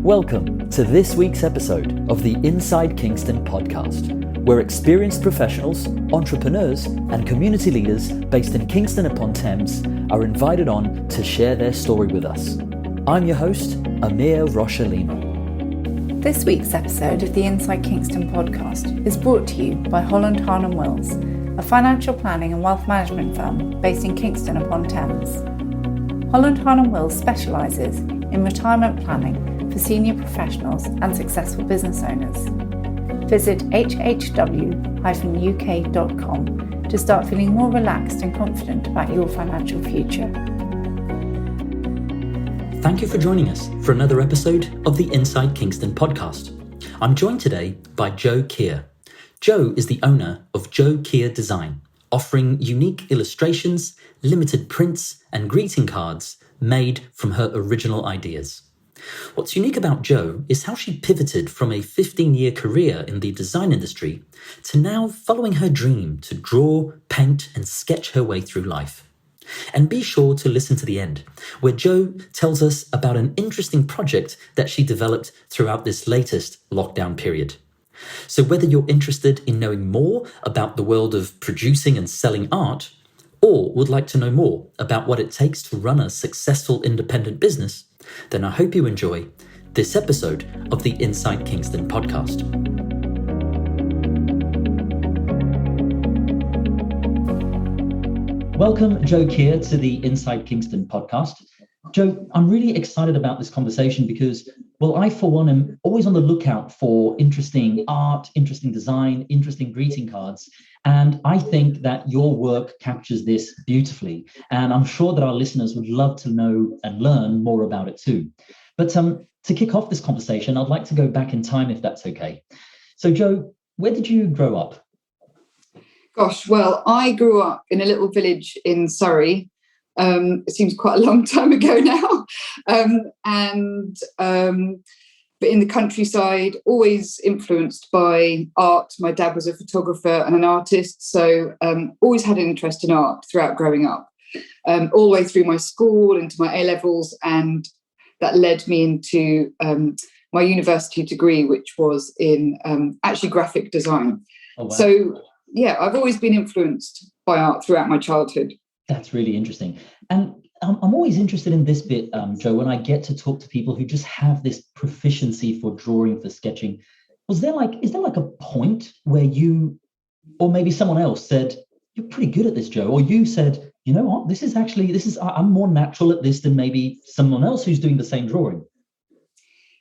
Welcome to this week's episode of the Inside Kingston Podcast, where experienced professionals, entrepreneurs, and community leaders based in Kingston upon Thames are invited on to share their story with us. I'm your host, Amyr Rocha-Lima. This week's episode of the Inside Kingston Podcast is brought to you by Holland Hahn Wills, a financial planning and wealth management firm based in Kingston upon Thames. Holland Hahn Wills specialises in retirement planning for senior professionals and successful business owners. Visit hhw-uk.com to start feeling more relaxed and confident about your financial future. Thank you for joining us for another episode of the Inside Kingston Podcast. I'm joined today by Jo Kheir. Jo is the owner of Jo Kheir Design, offering unique illustrations, limited prints, and greeting cards made from her original ideas. What's unique about Jo is how she pivoted from a 15-year career in the design industry to now following her dream to draw, paint, and sketch her way through life. And be sure to listen to the end, where Jo tells us about an interesting project that she developed throughout this latest lockdown period. So whether you're interested in knowing more about the world of producing and selling art, or would like to know more about what it takes to run a successful independent business, then I hope you enjoy this episode of the Inside Kingston Podcast. Welcome, Jo Kheir, to the Inside Kingston Podcast. Jo, I'm really excited about this conversation because, well, I, for one, am always on the lookout for interesting art, interesting design, interesting greeting cards. And I think that your work captures this beautifully. And I'm sure that our listeners would love to know and learn more about it too. But to kick off this conversation, I'd like to go back in time, if that's okay. So, Jo, where did you grow up? Gosh, well, I grew up in a little village in Surrey. It seems quite a long time ago now. But in the countryside, always influenced by art. My dad was a photographer and an artist, so always had an interest in art throughout growing up, all the way through my school, into my A-levels, and that led me into my university degree, which was in actually graphic design. Oh, wow. So, yeah, I've always been influenced by art throughout my childhood. That's really interesting. And I'm always interested in this bit, Jo, when I get to talk to people who just have this proficiency for drawing, for sketching. Is there like a point where you, or maybe someone else said, you're pretty good at this, Jo, or you said, you know what, I'm more natural at this than maybe someone else who's doing the same drawing?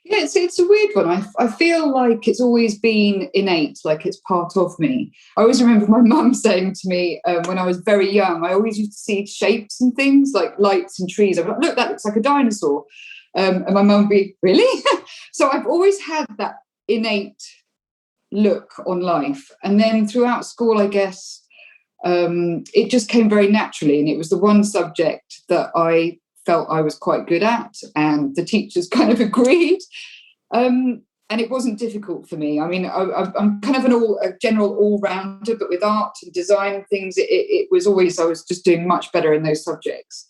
Yeah, it's a weird one. I feel like it's always been innate, like it's part of me. I always remember my mum saying to me when I was very young, I always used to see shapes and things like lights and trees. I'd be like, look, that looks like a dinosaur. And my mum would be, really? So I've always had that innate look on life. And then throughout school, I guess, it just came very naturally. And it was the one subject that I felt I was quite good at, and the teachers kind of agreed, and it wasn't difficult for me. I mean, I'm kind of a general all-rounder, but with art and design and things, it was always, I was just doing much better in those subjects,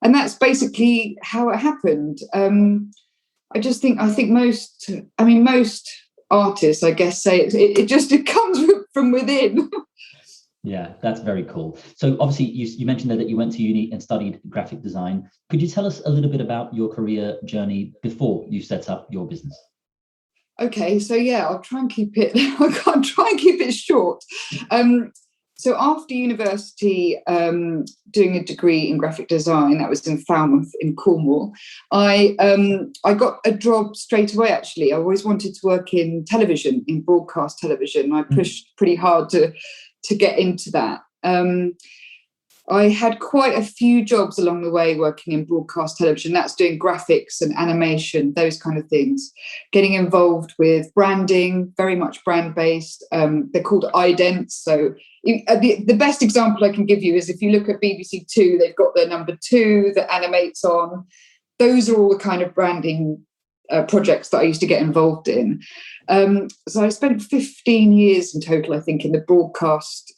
and that's basically how it happened. I think most artists, I guess, say it comes from within. Yeah, that's very cool. So obviously you mentioned that you went to uni and studied graphic design. Could you tell us a little bit about your career journey before you set up your business? Okay, so yeah, I'll try and keep it short. So after university, doing a degree in graphic design, that was in Falmouth in Cornwall, I got a job straight away, actually. I always wanted to work in television, in broadcast television. I pushed pretty hard to get into that. I had quite a few jobs along the way working in broadcast television. That's doing graphics and animation, those kind of things. Getting involved with branding, very much brand-based. They're called idents. So the best example I can give you is if you look at BBC Two, they've got their number 2 that animates on. Those are all the kind of branding projects that I used to get involved in. So I spent 15 years in total, I think, in the broadcast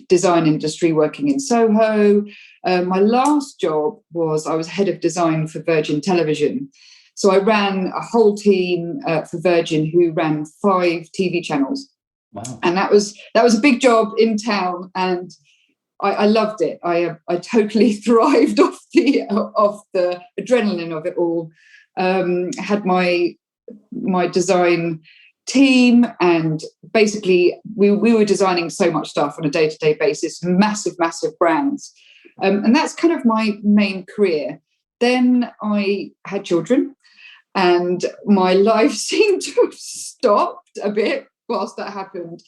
design industry, working in Soho. My last job was I was head of design for Virgin Television. So I ran a whole team for Virgin who ran 5 TV channels. Wow. And that was a big job in town, and I loved it. I totally thrived off the adrenaline of it all. Had my design team, and basically we were designing so much stuff on a day-to-day basis, massive brands, and that's kind of my main career. Then I had children, and my life seemed to have stopped a bit whilst that happened.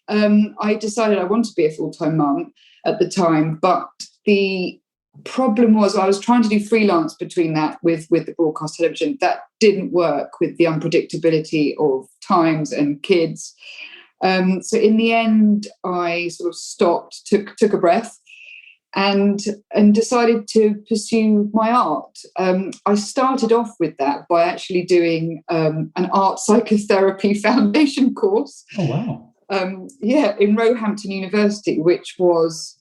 I decided I wanted to be a full-time mum at the time, but the problem was I was trying to do freelance between that with the broadcast television. That didn't work with the unpredictability of times and kids. So in the end, I sort of stopped, took a breath, and decided to pursue my art. I started off with that by actually doing an art psychotherapy foundation course. Oh, wow. In Roehampton University, which was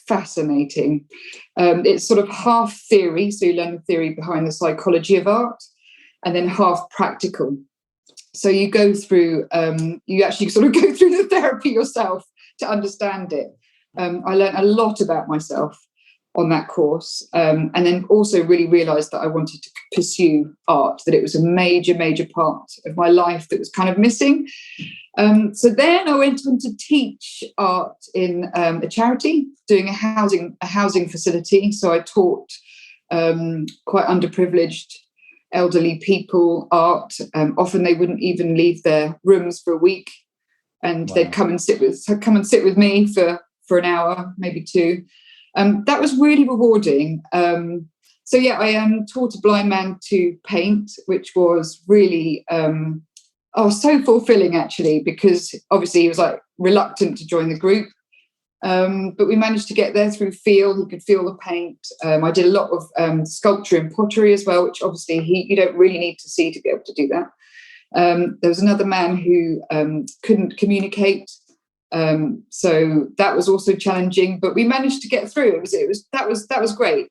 fascinating. It's sort of half theory, so you learn the theory behind the psychology of art, and then half practical. So you go through, you actually sort of go through the therapy yourself to understand it. I learned a lot about myself on that course, and then also really realised that I wanted to pursue art, that it was a major part of my life that was kind of missing. So then I went on to teach art in a charity, doing a housing facility. So I taught quite underprivileged elderly people art. Often they wouldn't even leave their rooms for a week, and Wow. they'd come and sit with me for an hour, maybe 2. That was really rewarding. I taught a blind man to paint, which was really so fulfilling, actually, because obviously he was like reluctant to join the group. But we managed to get there through feel. He could feel the paint. I did a lot of sculpture and pottery as well, which obviously you don't really need to see to be able to do that. There was another man who couldn't communicate. So that was also challenging, but we managed to get through. That was great.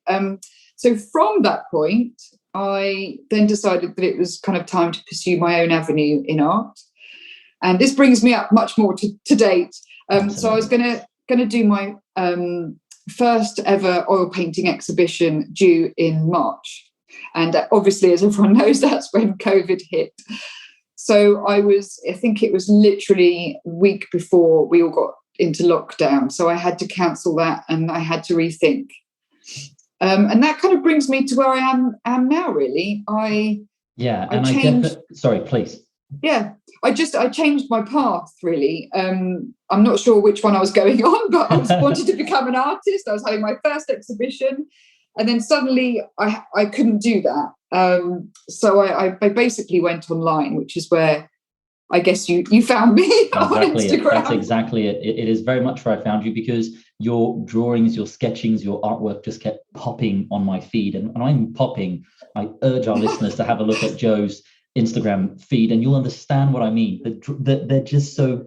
So from that point, I then decided that it was kind of time to pursue my own avenue in art. And this brings me up much more to date. So I was going to do my first ever oil painting exhibition due in March. And obviously, as everyone knows, that's when COVID hit. So I think it was literally a week before we all got into lockdown. So I had to cancel that, and I had to rethink. And that kind of brings me to where I am now, really. Sorry, please. Yeah, I changed my path, really. I'm not sure which one I was going on, but I wanted to become an artist. I was having my first exhibition, and then suddenly I couldn't do that. So I basically went online, which is where I guess you found me on Instagram. That's exactly it. It is very much where I found you, because your drawings, your sketchings, your artwork just kept popping on my feed. And when I'm popping, I urge our listeners to have a look at Jo's Instagram feed, and you'll understand what I mean. They're just so,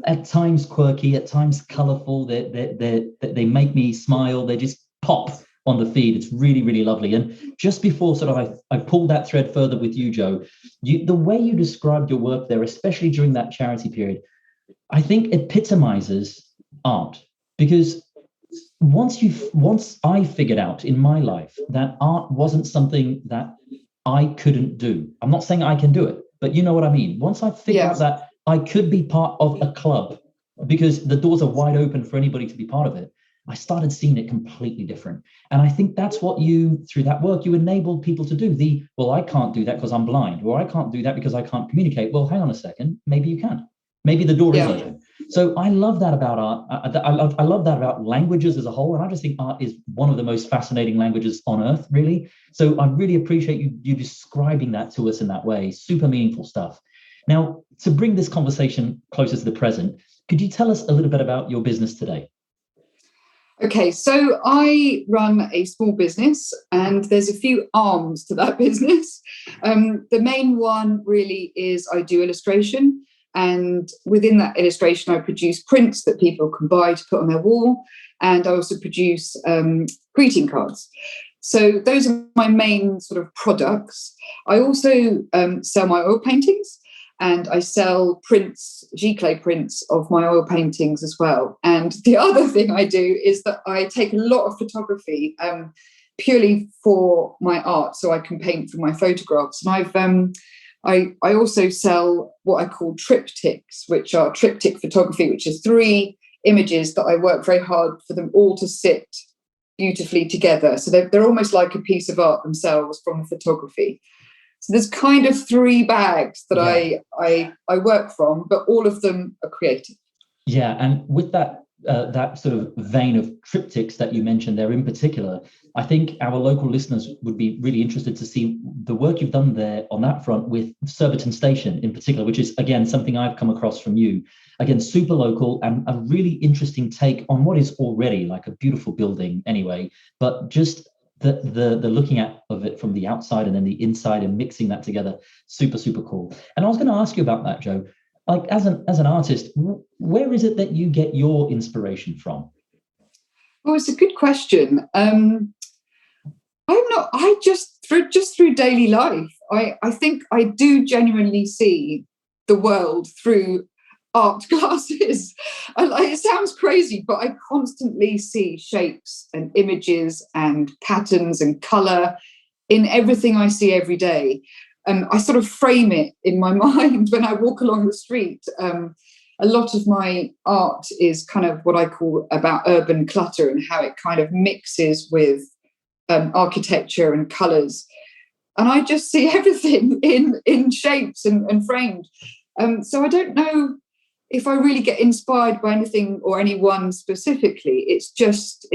at times quirky, at times colourful. They make me smile. They just pop on the feed. It's really, really lovely. And just before I pulled that thread further with you, Jo, the way you described your work there, especially during that charity period, I think epitomizes art. Because once I figured out in my life that art wasn't something that I couldn't do. I'm not saying I can do it, but you know what I mean. Once I figured out that I could be part of a club, because the doors are wide open for anybody to be part of it, I started seeing it completely different. And I think that's what through that work, you enabled people to do. I can't do that because I'm blind, or I can't do that because I can't communicate. Well, hang on a second, maybe you can. Maybe the door is open. So I love that about art. I love that about languages as a whole. And I just think art is one of the most fascinating languages on earth, really. So I really appreciate you describing that to us in that way. Super meaningful stuff. Now, to bring this conversation closer to the present, could you tell us a little bit about your business today? Okay, so I run a small business, and there's a few arms to that business. The main one really is I do illustration. And within that illustration, I produce prints that people can buy to put on their wall. And I also produce greeting cards. So those are my main sort of products. I also sell my oil paintings, and I sell prints, giclée prints of my oil paintings as well. And the other thing I do is that I take a lot of photography purely for my art, so I can paint for my photographs. And I also sell what I call triptychs, which are triptych photography, which is 3 images that I work very hard for them all to sit beautifully together. So they're almost like a piece of art themselves from the photography. So there's kind of 3 bags that I work from, but all of them are creative. Yeah, and with that sort of vein of triptychs that you mentioned there in particular, I think our local listeners would be really interested to see the work you've done there on that front with Surbiton Station in particular, which is, again, something I've come across from you. Again, super local and a really interesting take on what is already like a beautiful building anyway, but just the looking at of it from the outside and then the inside and mixing that together, super, super cool. And I was going to ask you about that, Jo. Like as an artist, where is it that you get your inspiration from? Well, it's a good question. I just through daily life, I think I do genuinely see the world through art glasses. It sounds crazy, but I constantly see shapes and images and patterns and colour in everything I see every day. I sort of frame it in my mind when I walk along the street. A lot of my art is kind of what I call about urban clutter and how it kind of mixes with architecture and colours. And I just see everything in shapes and framed. So I don't know if I really get inspired by anything or anyone specifically. It's just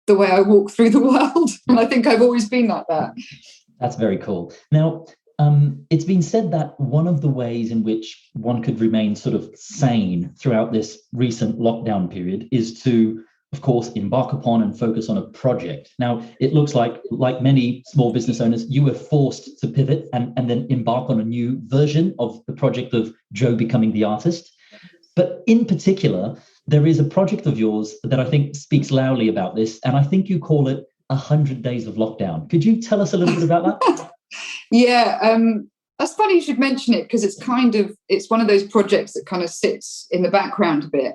the way I walk through the world. And I think I've always been like that. That's very cool. Now, it's been said that one of the ways in which one could remain sort of sane throughout this recent lockdown period is to, of course, embark upon and focus on a project. Now, it looks like many small business owners, you were forced to pivot and then embark on a new version of the project of Jo becoming the artist. But in particular, there is a project of yours that I think speaks loudly about this, and I think you call it 100 Days of Lockdown. Could you tell us a little bit about that? Yeah, that's funny you should mention it, because it's one of those projects that kind of sits in the background a bit.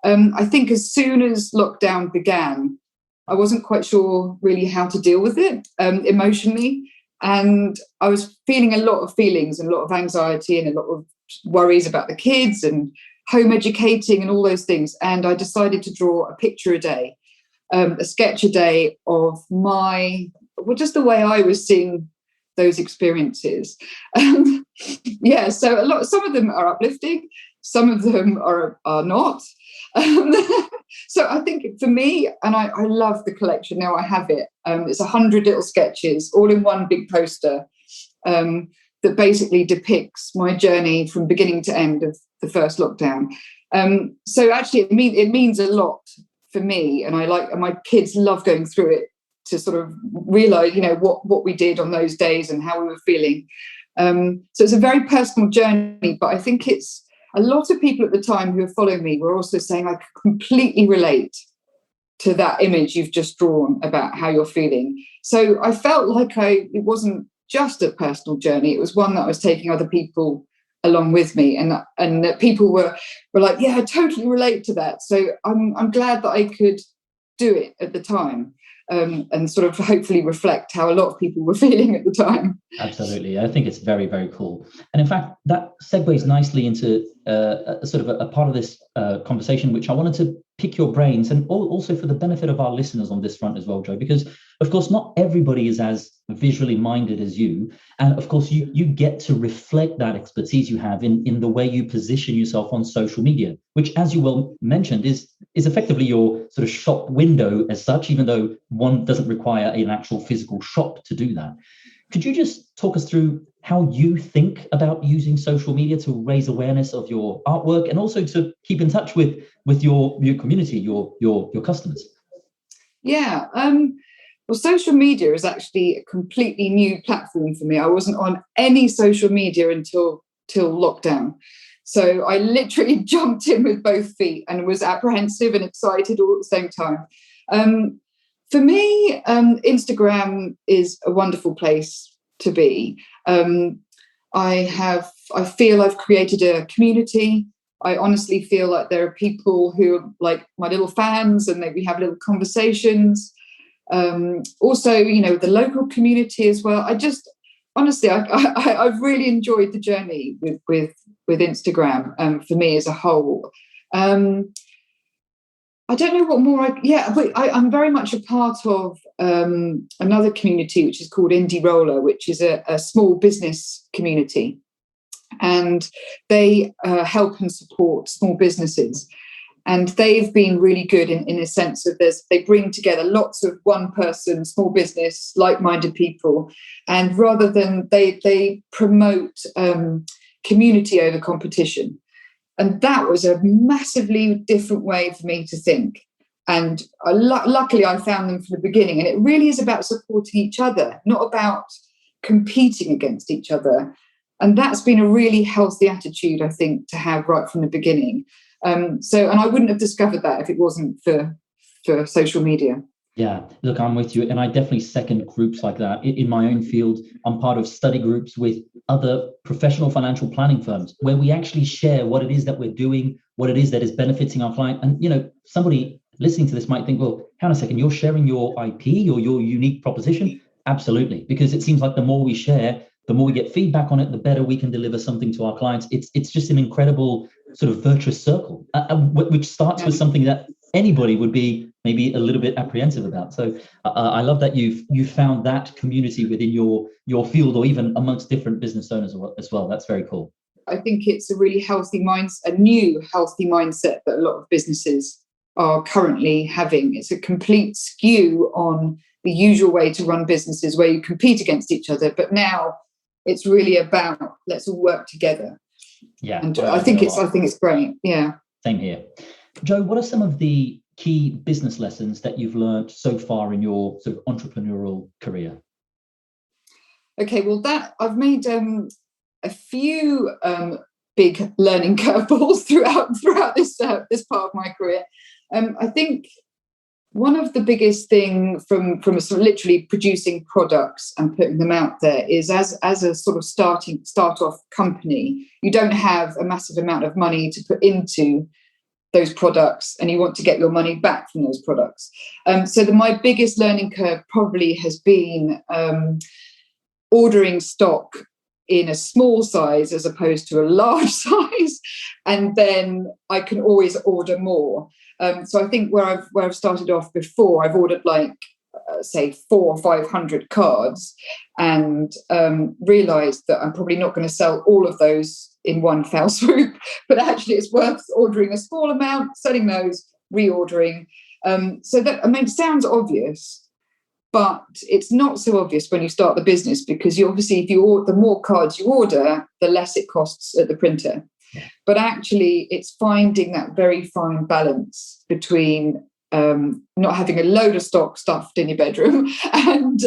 I think as soon as lockdown began, I wasn't quite sure really how to deal with it emotionally. And I was feeling a lot of feelings and a lot of anxiety and a lot of worries about the kids and home educating and all those things. And I decided to draw a picture a day, a sketch a day of just the way I was seeing those experiences. So some of them are uplifting, some of them are not. So I think for me, and I love the collection now, I have it. It's 100 little sketches, all in one big poster, that basically depicts my journey from beginning to end of the first lockdown. So actually, it means a lot for me, and and my kids love going through it to sort of realise, what we did on those days and how we were feeling. So it's a very personal journey, but I think it's a lot of people at the time who are following me were also saying, I could completely relate to that image you've just drawn about how you're feeling. So I felt like it wasn't just a personal journey. It was one that I was taking other people along with me, and that people were like, yeah, I totally relate to that. So I'm glad that I could do it at the time. And sort of hopefully reflect how a lot of people were feeling at the time. Absolutely. I think it's very, very cool. And in fact, that segues nicely into a part of this conversation, which I wanted to pick your brains, and also for the benefit of our listeners on this front as well, Jo, because of course, not everybody is as visually minded as you. And of course, you get to reflect that expertise you have in the way you position yourself on social media, which, as you well mentioned, is effectively your sort of shop window as such, even though one doesn't require an actual physical shop to do that. Could you just talk us through how you think about using social media to raise awareness of your artwork and also to keep in touch with your community, your customers? Yeah. Well, social media is actually a completely new platform for me. I wasn't on any social media until lockdown. So I literally jumped in with both feet and was apprehensive and excited all at the same time. For me, Instagram is a wonderful place to be. I feel I've created a community. I honestly feel like there are people who are like my little fans, and we have little conversations. Also, the local community as well. I've really enjoyed the journey with Instagram. For me as a whole. I don't know what more I'm very much a part of another community which is called Indie Roller, which is a small business community, and they help and support small businesses. And they've been really good in a sense of this. They bring together lots of one-person small business, like-minded people, and rather than they promote community over competition. And that was a massively different way for me to think. And luckily, I found them from the beginning. And it really is about supporting each other, not about competing against each other. And that's been a really healthy attitude, I think, to have right from the beginning. And I wouldn't have discovered that if it wasn't for social media. Yeah, look, I'm with you. And I definitely second groups like that. In my own field, I'm part of study groups with other professional financial planning firms where we actually share what it is that we're doing, what it is that is benefiting our client. And, somebody listening to this might think, well, hang on a second, you're sharing your IP or your unique proposition? Absolutely. Because it seems like the more we share, the more we get feedback on it, the better we can deliver something to our clients. It's just an incredible sort of virtuous circle, which starts with something that anybody would be maybe a little bit apprehensive about. So I love that you've found that community within your field, or even amongst different business owners as well. That's very cool. I think it's a really healthy a new healthy mindset that a lot of businesses are currently having. It's a complete skew on the usual way to run businesses where you compete against each other. But now it's really about let's all work together. Yeah. And I think it's great. Yeah. Same here. Jo, what are some of the key business lessons that you've learned so far in your sort of entrepreneurial career? Okay, well, I've made a few big learning curveballs throughout this part of my career. I think one of the biggest thing from sort of literally producing products and putting them out there is as a sort of start off company, you don't have a massive amount of money to put into those products, and you want to get your money back from those products. So my biggest learning curve probably has been ordering stock in a small size as opposed to a large size, and then I can always order more. So I think where I've started off before, I've ordered say 400 or 500 cards, and realised that I'm probably not going to sell all of those in one fell swoop, but actually it's worth ordering a small amount, selling those, reordering. So that, it sounds obvious, but it's not so obvious when you start the business, because you obviously, the more cards you order, the less it costs at the printer. But actually, it's finding that very fine balance between not having a load of stock stuffed in your bedroom and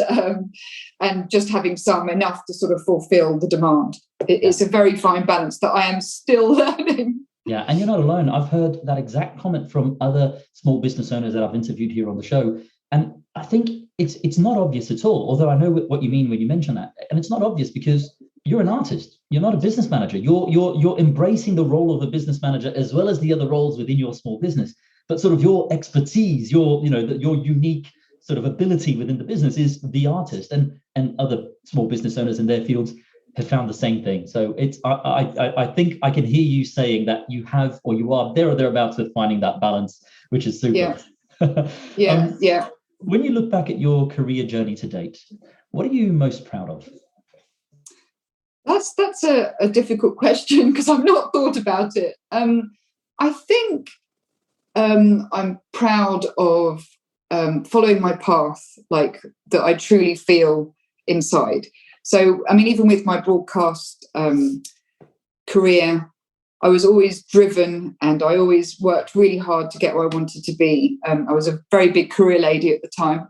just having enough to sort of fulfill the demand. It's a very fine balance that I am still learning. Yeah, and you're not alone. I've heard that exact comment from other small business owners that I've interviewed here on the show. And I think it's not obvious at all, although I know what you mean when you mention that. And it's not obvious because you're an artist. You're not a business manager. You're embracing the role of a business manager as well as the other roles within your small business. But sort of your expertise, your unique sort of ability within the business is the artist, and other small business owners in their fields have found the same thing. So I think I can hear you saying that you have, or you are there or thereabouts with finding that balance, which is super. Yeah. Yeah. When you look back at your career journey to date, what are you most proud of? That's a difficult question because I've not thought about it. I think I'm proud of following my path, like that I truly feel inside. So, even with my broadcast career, I was always driven and I always worked really hard to get where I wanted to be. I was a very big career lady at the time,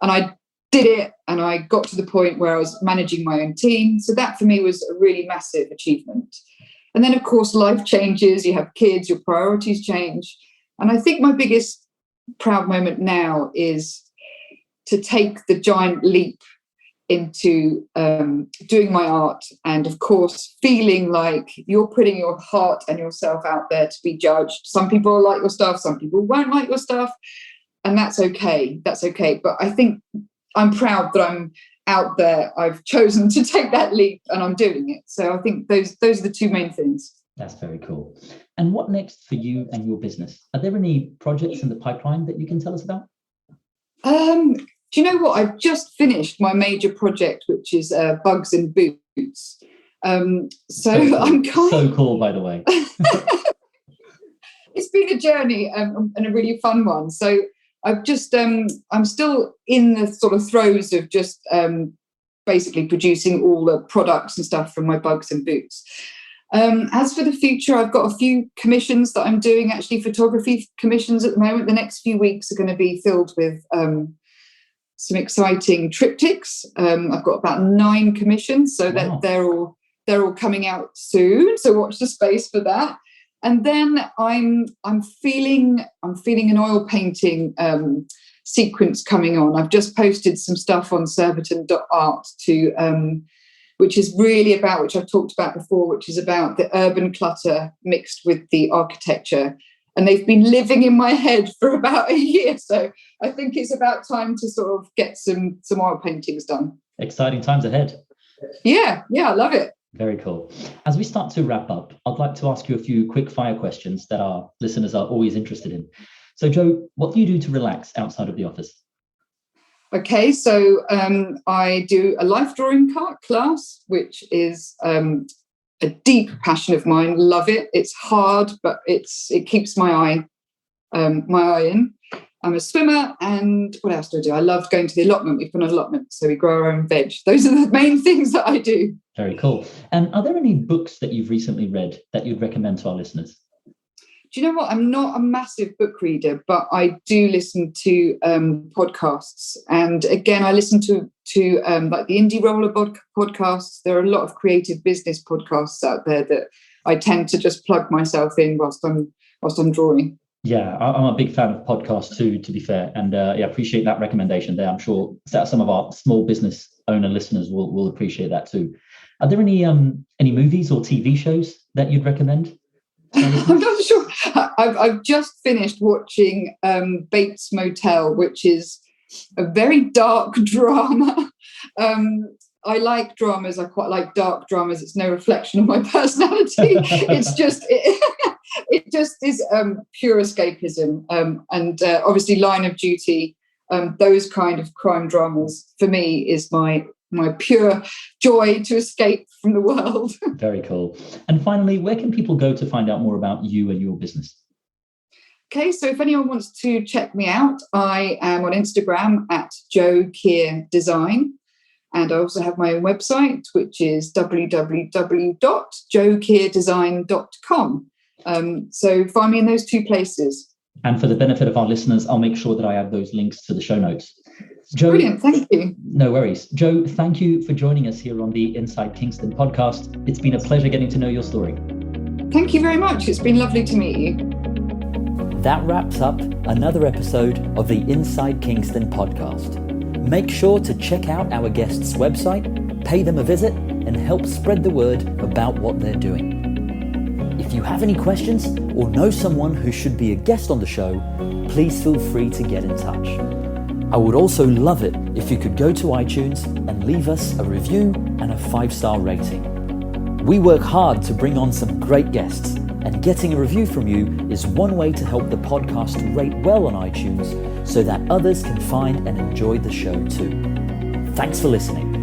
and I did it, and I got to the point where I was managing my own team. So that for me was a really massive achievement. And then, of course, life changes, you have kids, your priorities change. And I think my biggest proud moment now is to take the giant leap into doing my art, and of course feeling like you're putting your heart and yourself out there to be judged. Some people like your stuff, some people won't like your stuff, and that's okay. But I think I'm proud that I'm out there. I've chosen to take that leap and I'm doing it. So I think those are the two main things. That's very cool. And what next for you and your business? Are there any projects in the pipeline that you can tell us about? Do you know what? I've just finished my major project, which is Bugs and Boots. So cool. I'm so cool, by the way. It's been a journey and a really fun one. So I've just, I'm still in the sort of throes of just basically producing all the products and stuff from my Bugs and Boots. As for the future, I've got a few commissions that I'm doing, actually photography commissions at the moment. The next few weeks are going to be filled with some exciting triptychs. I've got about 9 commissions, so that they're all coming out soon. So watch the space for that. And then I'm feeling an oil painting sequence coming on. I've just posted some stuff on Surbiton.art which is really about, which I've talked about before, which is about the urban clutter mixed with the architecture. And they've been living in my head for about a year. So I think it's about time to sort of get some oil paintings done. Exciting times ahead. Yeah, I love it. Very cool. As we start to wrap up, I'd like to ask you a few quick fire questions that our listeners are always interested in. So Jo, what do you do to relax outside of the office? Okay, so I do a life drawing class, which is a deep passion of mine. Love it. It's hard, but it keeps my eye in. I'm a swimmer, and what else do I do? I love going to the allotment. We've got an allotment, so we grow our own veg. Those are the main things that I do. Very cool. And are there any books that you've recently read that you'd recommend to our listeners? Do you know what? I'm not a massive book reader, but I do listen to podcasts. And again, I listen to like the Indie Roller podcasts. There are a lot of creative business podcasts out there that I tend to just plug myself in whilst I'm drawing. Yeah, I'm a big fan of podcasts too, to be fair. And I appreciate that recommendation there. I'm sure some of our small business owner listeners will appreciate that too. Are there any movies or TV shows that you'd recommend? I'm not sure. I've just finished watching Bates Motel, which is a very dark drama. I like dramas. I quite like dark dramas. It's no reflection of my personality. It's just it just is pure escapism. And obviously, Line of Duty, those kind of crime dramas for me is my pure joy to escape from the world. Very cool. And finally, where can people go to find out more about you and your business? Okay, so if anyone wants to check me out, I am on Instagram at Jo Kheir Design. And I also have my own website, which is www.jokheirdesign.com. So find me in those 2 places. And for the benefit of our listeners, I'll make sure that I add those links to the show notes. Jo, brilliant, thank you. No worries. Jo, thank you for joining us here on the Inside Kingston podcast. It's been a pleasure getting to know your story. Thank you very much. It's been lovely to meet you. That wraps up another episode of the Inside Kingston podcast. Make sure to check out our guests' website, pay them a visit, and help spread the word about what they're doing. If you have any questions or know someone who should be a guest on the show, please feel free to get in touch. I would also love it if you could go to iTunes and leave us a review and a 5-star rating. We work hard to bring on some great guests, and getting a review from you is one way to help the podcast rate well on iTunes so that others can find and enjoy the show too. Thanks for listening.